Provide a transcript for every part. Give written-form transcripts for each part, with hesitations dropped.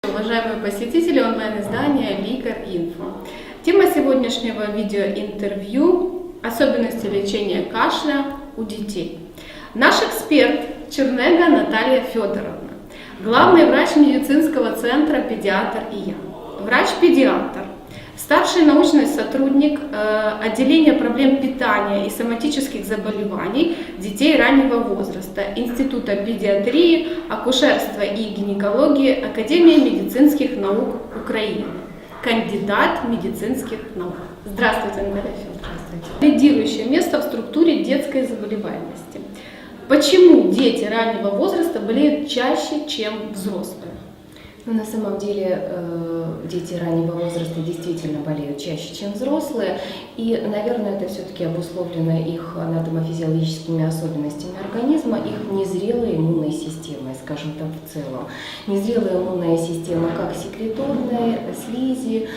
Уважаемые посетители онлайн-издания Лікар.Інфо. Тема сегодняшнего видеоинтервью – особенности лечения кашля у детей. Наш эксперт Чернега Наталья Федоровна, главный врач медицинского центра «Педиатр и я», врач-педиатр, старший научный сотрудник отделения проблем питания и соматических заболеваний детей раннего возраста Института педиатрии, акушерства и гинекологии Академии медицинских наук Украины, кандидат медицинских наук. Здравствуйте, Наталья Федоровна. Здравствуйте. Лидирующее место в структуре детской заболеваемости. Почему дети раннего возраста болеют чаще, чем взрослые? На самом деле дети раннего возраста действительно болеют чаще, чем взрослые, и, наверное, это все-таки обусловлено их анатомофизиологическими особенностями организма, их незрелой иммунной системой, скажем так, в целом. Незрелая иммунная система как секреторной слизи,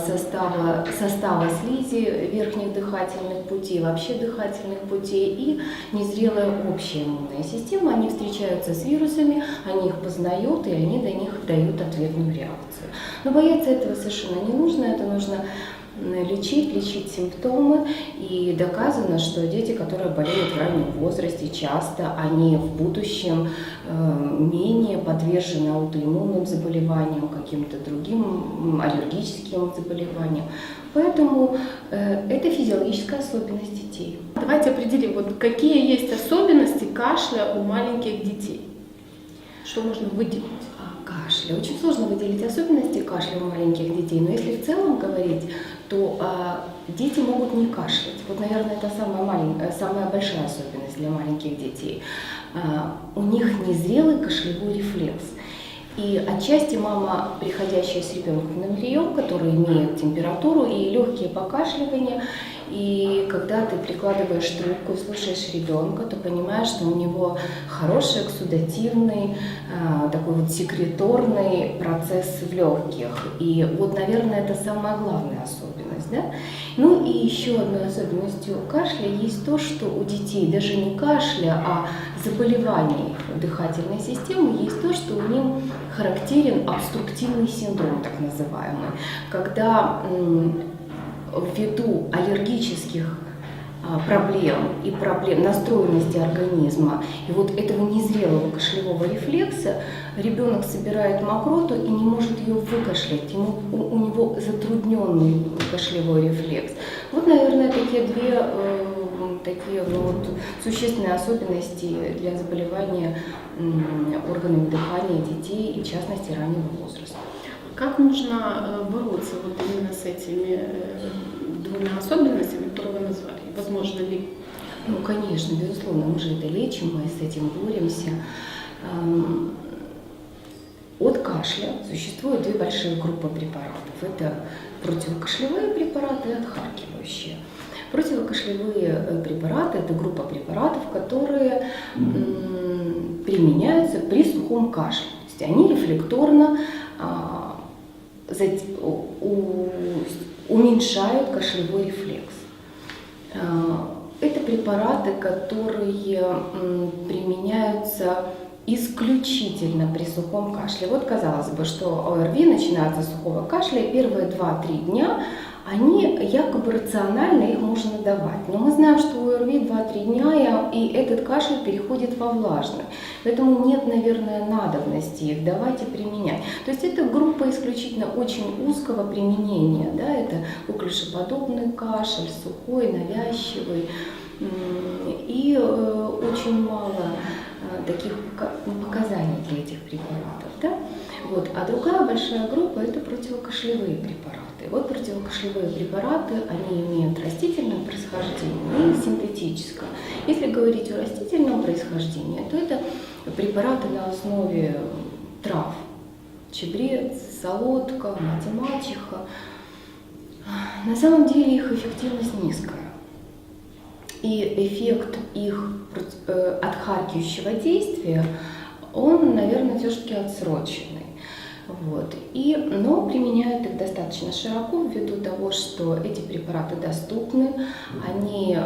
состава слизи верхних дыхательных путей, вообще дыхательных путей, и незрелая общая иммунная система. Они встречаются с вирусами, они их познают, и они до них дают ответную реакцию. Но бояться этого совершенно не нужно, это нужно лечить симптомы, и доказано, что дети, которые болеют в раннем возрасте, часто они в будущем менее подвержены аутоиммунным заболеваниям, каким-то другим аллергическим заболеваниям. Поэтому это физиологическая особенность детей. Давайте определим, вот какие есть особенности кашля у маленьких детей. Что можно выделить? Кашля. Очень сложно выделить особенности кашля у маленьких детей, но если в целом говорить, то дети могут не кашлять. Вот, наверное, это самая большая особенность для маленьких детей. У них незрелый кашлевой рефлекс. И отчасти мама, приходящая с ребенком на прием, который имеет температуру и легкие покашливания, и когда ты прикладываешь трубку и слушаешь ребенка, то понимаешь, что у него хороший эксудативный, такой вот секреторный процесс в легких. И вот, наверное, это самая главная особенность. Да? Ну и еще одной особенностью кашля есть то, что у детей даже не кашля, а заболеваний дыхательной системы есть то, что у них характерен обструктивный синдром, так называемый, когда ввиду аллергических проблем и проблем настроенности организма и вот этого незрелого кашлевого рефлекса ребенок собирает мокроту и не может ее выкашлять, у него затрудненный кашлевой рефлекс. Вот, наверное, такие две существенные особенности для заболевания органами дыхания детей и, в частности, раннего возраста. Как нужно бороться вот именно с этими двумя особенностями, которые вы назвали? Возможно ли? Ну, конечно, безусловно, мы же это лечим, мы с этим боремся. От кашля существует две большие группы препаратов. Это противокашлевые препараты и отхаркивающие. Противокашлевые препараты – это группа препаратов, которые применяются при сухом кашле. То есть они рефлекторно уменьшают кашлевой рефлекс. Это препараты, которые применяются исключительно при сухом кашле. Вот казалось бы, что ОРВИ начинается с сухого кашля, и первые 2-3 дня они якобы рационально их можно давать. Но мы знаем, что у ОРВИ 2-3 дня, и этот кашель переходит во влажный. Поэтому нет, наверное, надобности их давать и применять. То есть это группа исключительно очень узкого применения. Да? Это коклюшеподобный кашель, сухой, навязчивый. И очень мало таких показаний для этих препаратов. Да? Вот. А другая большая группа – это противокашлевые препараты. Вот противокашлевые препараты, они имеют растительное происхождение и синтетическое. Если говорить о растительном происхождении, то это препараты на основе трав. Чабрец, солодка, мать-мачеха. На самом деле их эффективность низкая. И эффект их отхаркивающего действия, он, наверное, все-таки отсроченный. Вот. Но применяют их достаточно широко ввиду того, что эти препараты доступны, они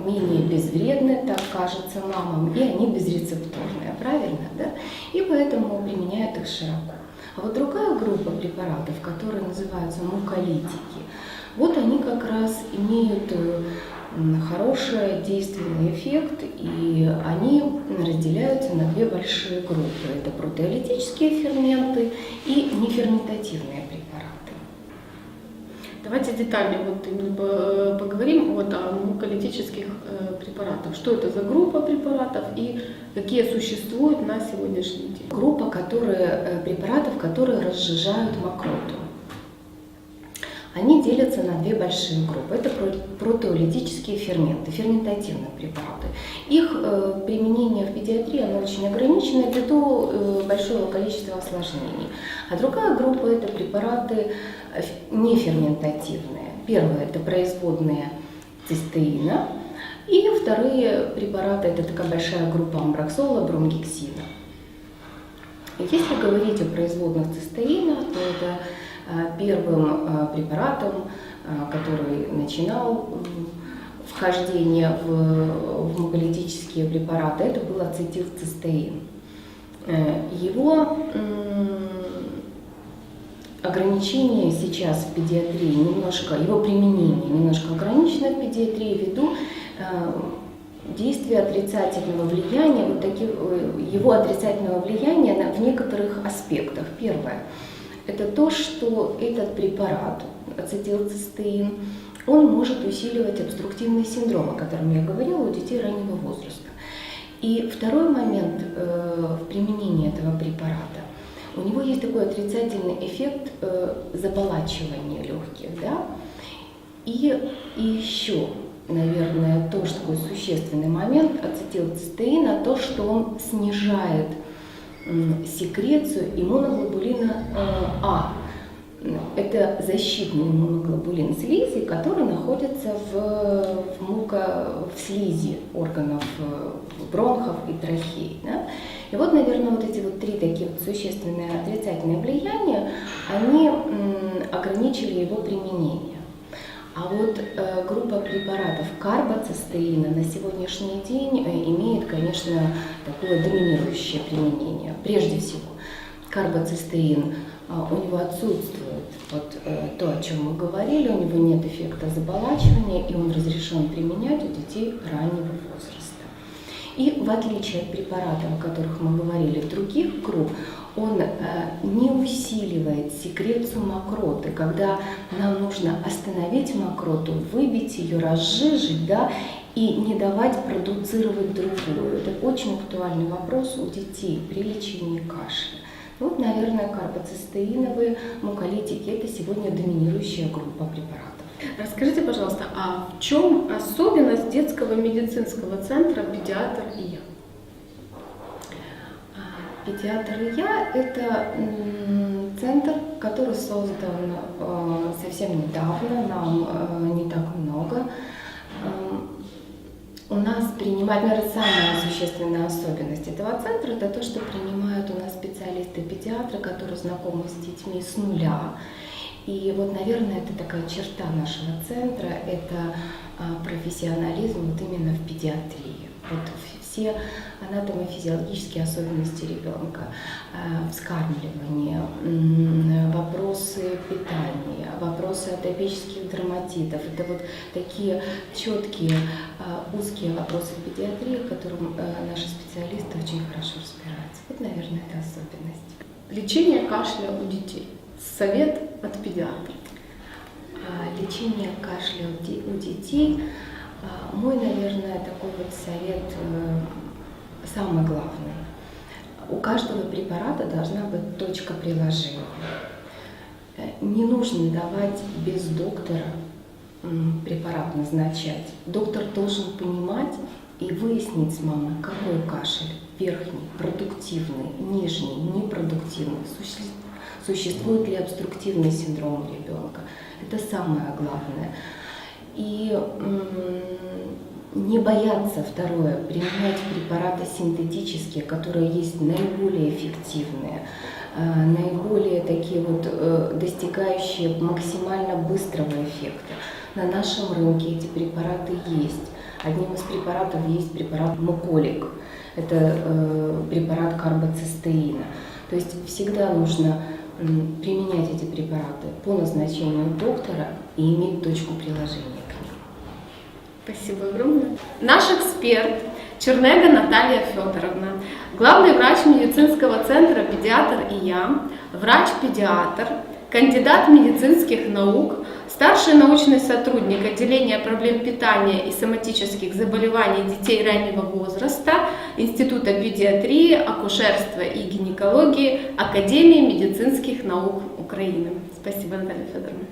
менее безвредны, так кажется мамам, и они безрецептурные, правильно? Да? И поэтому применяют их широко. А вот другая группа препаратов, которые называются муколитики, вот они как раз имеют хороший действенный эффект, и они разделяются на две большие группы. Это протеолитические ферменты и неферментативные препараты. Давайте детальнее поговорим о муколитических препаратах. Что это за группа препаратов и какие существуют на сегодняшний день? Группа препаратов, которые разжижают мокроту. Они делятся на две большие группы. Это протеолитические ферменты, ферментативные препараты. Их применение в педиатрии оно очень ограничено ввиду большого количества осложнений. А другая группа – это препараты неферментативные. Первое – это производные цистеина. И вторые препараты – это такая большая группа амброксола, бромгексина. Если говорить о производных цистеина, то это первым препаратом, который начинал вхождение в муколитические препараты, это был ацетилцистеин. Его ограничение сейчас в педиатрии его применение немножко ограничено в педиатрии ввиду действия отрицательного влияния, его отрицательного влияния в некоторых аспектах. Первое – это то, что этот препарат, ацетилцистеин, он может усиливать обструктивный синдром, о котором я говорила, у детей раннего возраста. И второй момент в применении этого препарата. У него есть такой отрицательный эффект заболачивания легких, да? И еще, наверное, тоже такой существенный момент ацетилцистеина, то, что он снижает секрецию иммуноглобулина А. Это защитный иммуноглобулин слизи, который находится в слизи органов бронхов и трахей. Да? И вот, наверное, вот эти вот три такие вот существенные отрицательные влияния, они ограничили его применение. А вот группа препаратов карбоцистеина на сегодняшний день имеет, конечно, такое доминирующее применение. Прежде всего, карбоцистеин, у него отсутствует то, о чем мы говорили, у него нет эффекта заболачивания, и он разрешен применять у детей раннего возраста. И в отличие от препаратов, о которых мы говорили, других групп, он не усиливает секрецию мокроты, когда нам нужно остановить мокроту, выбить ее, разжижить, да, и не давать продуцировать другую. Это очень актуальный вопрос у детей при лечении кашля. Вот, наверное, карбоцистеиновые муколитики – это сегодня доминирующая группа препаратов. Расскажите, пожалуйста, а в чем особенность детского медицинского центра «Педиатр и я»? «Педиатр и я» – это центр, который создан совсем недавно, нам не так много. У нас наверное, самая существенная особенность этого центра – это то, что принимают у нас специалисты-педиатры, которые знакомы с детьми с нуля. И вот, наверное, это такая черта нашего центра – это профессионализм вот именно в педиатрии. Вот все анатомофизиологические особенности ребенка, вскармливание, вопросы питания, вопросы атопических дерматитов. Это вот такие четкие, узкие вопросы педиатрии, в которых наши специалисты очень хорошо разбираются. Вот, наверное, это особенность. Лечение кашля у детей. Совет от педиатра. Лечение кашля у детей. Мой, наверное, такой вот совет самый главный. У каждого препарата должна быть точка приложения. Не нужно давать без доктора препарат назначать. Доктор должен понимать и выяснить с мамой, какой кашель. Верхний, продуктивный, нижний, непродуктивный. Существует ли обструктивный синдром у ребенка. Это самое главное. И не бояться, второе, применять препараты синтетические, которые есть наиболее эффективные, наиболее такие вот достигающие максимально быстрого эффекта. На нашем рынке эти препараты есть. Одним из препаратов есть препарат Муколик. Это препарат карбоцистеина. То есть всегда нужно применять эти препараты по назначению доктора и иметь точку приложения к ним. Спасибо огромное. Наш эксперт Чернега Наталья Федоровна, главный врач медицинского центра «Педиатр и я», врач-педиатр, кандидат медицинских наук, старший научный сотрудник отделения проблем питания и соматических заболеваний детей раннего возраста Института педиатрии, акушерства и гинекологии Академии медицинских наук Украины. Спасибо, Наталья Федоровна.